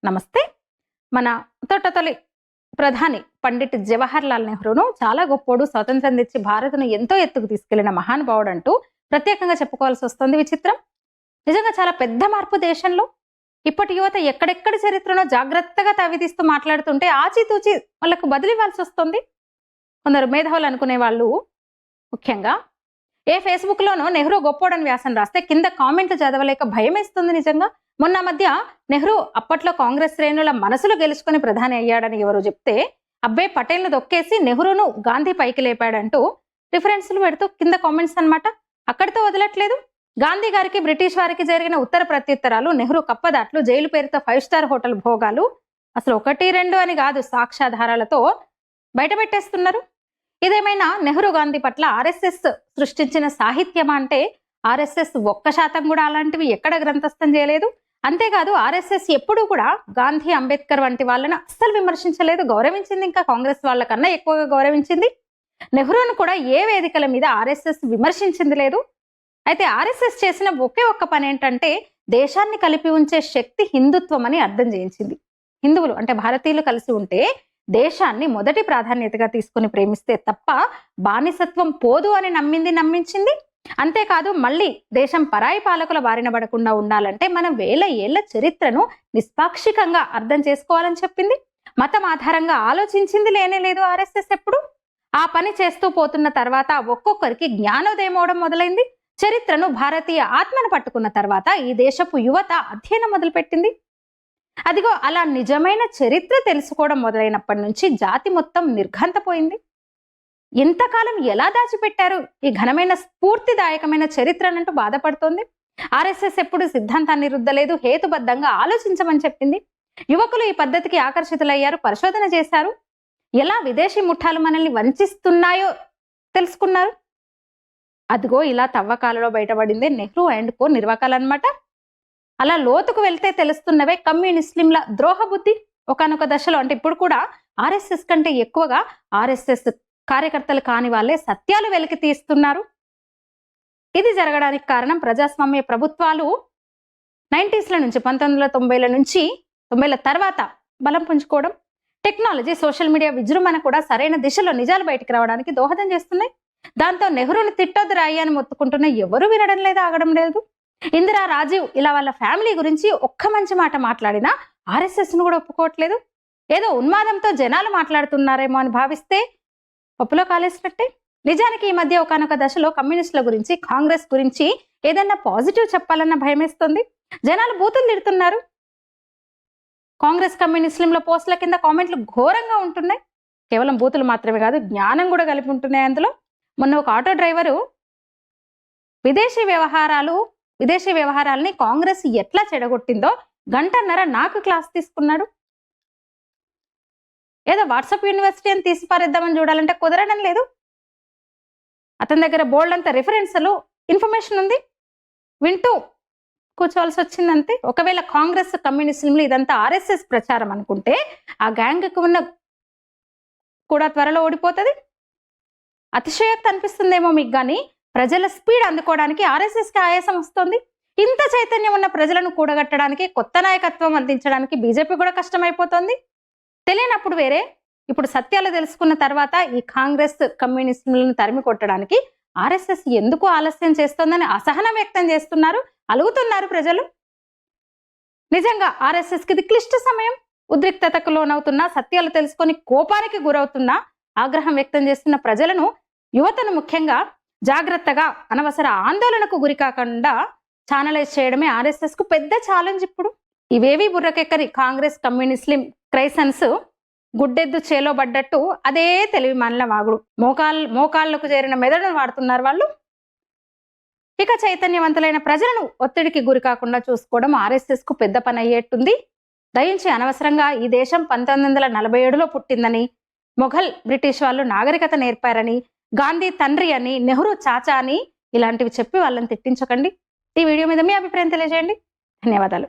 నమస్తే. మన తొలి ప్రధాని పండిట్ జవహర్లాల్ నెహ్రూను చాలా గొప్పోడు, స్వతంత్రం తెచ్చి భారత్ను ఎంతో ఎత్తుకు తీసుకెళ్లిన మహానుభావుడు అంటూ ప్రత్యేకంగా చెప్పుకోవాల్సి వస్తుంది. విచిత్రం, నిజంగా చాలా పెద్ద మార్పు దేశంలో. ఇప్పటి యువత ఎక్కడెక్కడి చరిత్రలో జాగ్రత్తగా తవ్వితీస్తూ మాట్లాడుతుంటే ఆచితూచి వాళ్ళకు బదిలివ్వాల్సి వస్తుంది. కొందరు మేధావులు అనుకునే వాళ్ళు ముఖ్యంగా ఏ ఫేస్బుక్ లోనో నెహ్రూ గొప్పోడని వ్యాసం రాస్తే కింద కామెంట్లు చదవలేక భయం వేస్తుంది. నిజంగా మొన్న మధ్య నెహ్రూ అప్పట్లో కాంగ్రెస్ శ్రేణుల మనసులు గెలుచుకుని ప్రధాని అయ్యాడని ఎవరు చెప్తే అబ్బే పటేల్ను దొక్కేసి నెహ్రూను గాంధీ పైకి లేపాడంటూ రిఫరెన్స్లు పెడుతూ కింద కామెంట్స్ అన్నమాట. అక్కడితో వదలట్లేదు. గాంధీ గారికి బ్రిటిష్ వారికి జరిగిన ఉత్తర ప్రత్యుత్తరాలు, నెహ్రూ కప్పదాట్లు, జైలు పేరుతో 5 స్టార్ హోటల్ భోగాలు అసలు 1, 2 అని కాదు, సాక్ష్యాధారాలతో బయటపెట్టేస్తున్నారు. ఇదేమైనా నెహ్రూ గాంధీ పట్ల ఆర్ఎస్ఎస్ సృష్టించిన సాహిత్యమా అంటే ఆర్ఎస్ఎస్ 1% కూడా అలాంటివి ఎక్కడ గ్రంథస్థం చేయలేదు. అంతేకాదు ఆర్ఎస్ఎస్ ఎప్పుడూ కూడా గాంధీ, అంబేద్కర్ వంటి వాళ్ళని అస్సలు విమర్శించలేదు, గౌరవించింది. ఇంకా కాంగ్రెస్ వాళ్ళకన్నా ఎక్కువగా గౌరవించింది. నెహ్రూను కూడా ఏ వేదికల మీద ఆర్ఎస్ఎస్ విమర్శించింది లేదు. అయితే ఆర్ఎస్ఎస్ చేసిన ఒకే ఒక్క పని ఏంటంటే దేశాన్ని కలిపి ఉంచే శక్తి హిందుత్వం అని అర్థం చేయించింది. హిందువులు అంటే భారతీయులు కలిసి ఉంటే దేశాన్ని మొదటి ప్రాధాన్యతగా తీసుకుని ప్రేమిస్తే తప్ప బానిసత్వం పోదు అని నమ్మించింది. అంతేకాదు మళ్ళీ దేశం పరాయి పాలకుల బారిన పడకుండా ఉండాలంటే మనం 1000 ఏళ్ల చరిత్రను నిష్పాక్షికంగా అర్థం చేసుకోవాలని చెప్పింది. మతం ఆధారంగా ఆలోచించింది లేనే లేదు ఆర్ఎస్ఎస్ ఎప్పుడు. ఆ పని చేస్తూ పోతున్న తర్వాత ఒక్కొక్కరికి జ్ఞానోదయం అవడం మొదలైంది. చరిత్రను, భారతీయ ఆత్మను పట్టుకున్న తర్వాత ఈ దేశపు యువత అధ్యయనం మొదలుపెట్టింది. అదిగో అలా నిజమైన చరిత్ర తెలుసుకోవడం మొదలైనప్పటి నుంచి జాతి మొత్తం నిర్ఘంతపోయింది. ఇంతకాలం ఎలా దాచిపెట్టారు ఈ ఘనమైన స్ఫూర్తిదాయకమైన చరిత్రనంటూ బాధపడుతోంది. ఆర్ఎస్ఎస్ ఎప్పుడు సిద్ధాంతాన్ని రుద్దలేదు, హేతుబద్ధంగా ఆలోచించమని చెప్పింది. యువకులు ఈ పద్ధతికి ఆకర్షితులయ్యారు, పరిశోధన చేశారు. ఎలా విదేశీ ముఠాలు మనల్ని వంచిస్తున్నాయో తెలుసుకున్నారు. అదిగో ఇలా తవ్వకాలలో బయటపడిందే నెహ్రూ అండ్ కో నిర్వాకాలన్నమాట. అలా లోతుకు వెళ్తే తెలుస్తున్నవే కమ్యూనిస్టుల ద్రోహ బుద్ధి. ఒకానొక దశలో అంటే ఇప్పుడు కూడా ఆర్ఎస్ఎస్ కంటే ఎక్కువగా ఆర్ఎస్ఎస్ కార్యకర్తలు కాని వాళ్ళే సత్యాలు వెలికి తీస్తున్నారు. ఇది జరగడానికి కారణం ప్రజాస్వామ్య ప్రభుత్వాలు 90s నుంచి 1990ల నుంచి 90ల తర్వాత బలం పుంజుకోవడం, టెక్నాలజీ, సోషల్ మీడియా విజృంభణ కూడా సరైన దిశలో నిజాలు బయటికి రావడానికి దోహదం చేస్తున్నాయి. దాంతో నెహ్రూని తిట్టొద్దు రాయి అని మొత్తుకుంటున్న ఎవరు వినడం లేదు, ఆగడం లేదు. ఇందిరా, రాజీవ్ ఇలా వాళ్ళ ఫ్యామిలీ గురించి ఒక్క మంచి మాట మాట్లాడినా ఆర్ఎస్ఎస్ ను కూడా ఒప్పుకోవట్లేదు. ఏదో ఉన్మాదంతో జనాలు మాట్లాడుతున్నారేమో అని భావిస్తే పప్పులో కాలేసినట్టే. నిజానికి ఈ మధ్య ఒకానొక దశలో కమ్యూనిస్టుల గురించి, కాంగ్రెస్ గురించి ఏదన్నా పాజిటివ్ చెప్పాలన్న భయమేస్తుంది. జనాలు బూతులు తిడుతున్నారు. కాంగ్రెస్ కమ్యూనిస్టుల పోస్టుల కింద కామెంట్లు ఘోరంగా ఉంటున్నాయి. కేవలం బూతులు మాత్రమే కాదు, జ్ఞానం కూడా కలిపి ఉంటున్నాయి అందులో. మొన్న ఒక ఆటో డ్రైవరు విదేశీ వ్యవహారాలని కాంగ్రెస్ ఎట్లా చెడగొట్టిందో 1.5 గంట నాకు క్లాస్ తీసుకున్నాడు. ఏదో వాట్సాప్ యూనివర్సిటీ అని తీసి పారేద్దామని చూడాలంటే కుదరడం లేదు. అతని దగ్గర బోల్డ్ అంత రిఫరెన్స్లు, ఇన్ఫర్మేషన్ ఉంది, వింటూ కూర్చోవలసి వచ్చింది అంతే. ఒకవేళ కాంగ్రెస్ కమ్యూనిస్టులు ఇదంతా ఆర్ఎస్ఎస్ ప్రచారం అనుకుంటే ఆ గ్యాంగ్కు ఉన్న కూడా త్వరలో ఓడిపోతుంది. అతిశయోక్తి అనిపిస్తుందేమో మీకు, కానీ ప్రజల స్పీడ్ అందుకోవడానికి ఆర్ఎస్ఎస్కి ఆయాసం వస్తుంది. ఇంత చైతన్యం ఉన్న ప్రజలను కూడగట్టడానికి, కొత్త నాయకత్వం అందించడానికి బీజేపీ కూడా కష్టమైపోతుంది. తెలియనప్పుడు వేరే, ఇప్పుడు సత్యాలు తెలుసుకున్న తర్వాత ఈ కాంగ్రెస్ కమ్యూనిస్టులను తరిమి కొట్టడానికి ఆర్ఎస్ఎస్ ఎందుకు ఆలస్యం చేస్తోందని అసహనం వ్యక్తం చేస్తున్నారు, అలుగుతున్నారు ప్రజలు. నిజంగా ఆర్ఎస్ఎస్కి ఇది క్లిష్ట సమయం. ఉద్రిక్తతకు లోనవుతున్నా, సత్యాలు తెలుసుకొని కోపానికి గురవుతున్నా, ఆగ్రహం వ్యక్తం చేస్తున్న ప్రజలను, యువతను ముఖ్యంగా జాగ్రత్తగా అనవసర ఆందోళనకు గురి కాకుండా ఛానలైజ్ చేయడమే ఆర్ఎస్ఎస్ కు పెద్ద ఛాలెంజ్. ఇప్పుడు ఇవేవి బుర్రకెక్కరి కాంగ్రెస్ కమ్యూనిస్టులు క్రైసన్స్ గుడ్డెద్దు చేలో పడ్డట్టు అదే తెలివి మనల వాగుడు. మోకాళ్ళకు చేరిన మెదడును వాడుతున్నారు వాళ్ళు. ఇక చైతన్యవంతులైన ప్రజలను ఒత్తిడికి గురి కాకుండా చూసుకోవడం ఆర్ఎస్ఎస్ కు పెద్ద పని అయ్యేట్టుంది. దయించి అనవసరంగా ఈ దేశం 1947లో పుట్టిందని, మొఘల్ బ్రిటిష్ వాళ్ళు నాగరికత నేర్పారని, గాంధీ తండ్రి అని, నెహ్రూ చాచా అని ఇలాంటివి చెప్పి వాళ్ళని తిట్టించకండి. ఈ వీడియో మీద మీ అభిప్రాయం తెలియజేయండి. ధన్యవాదాలు.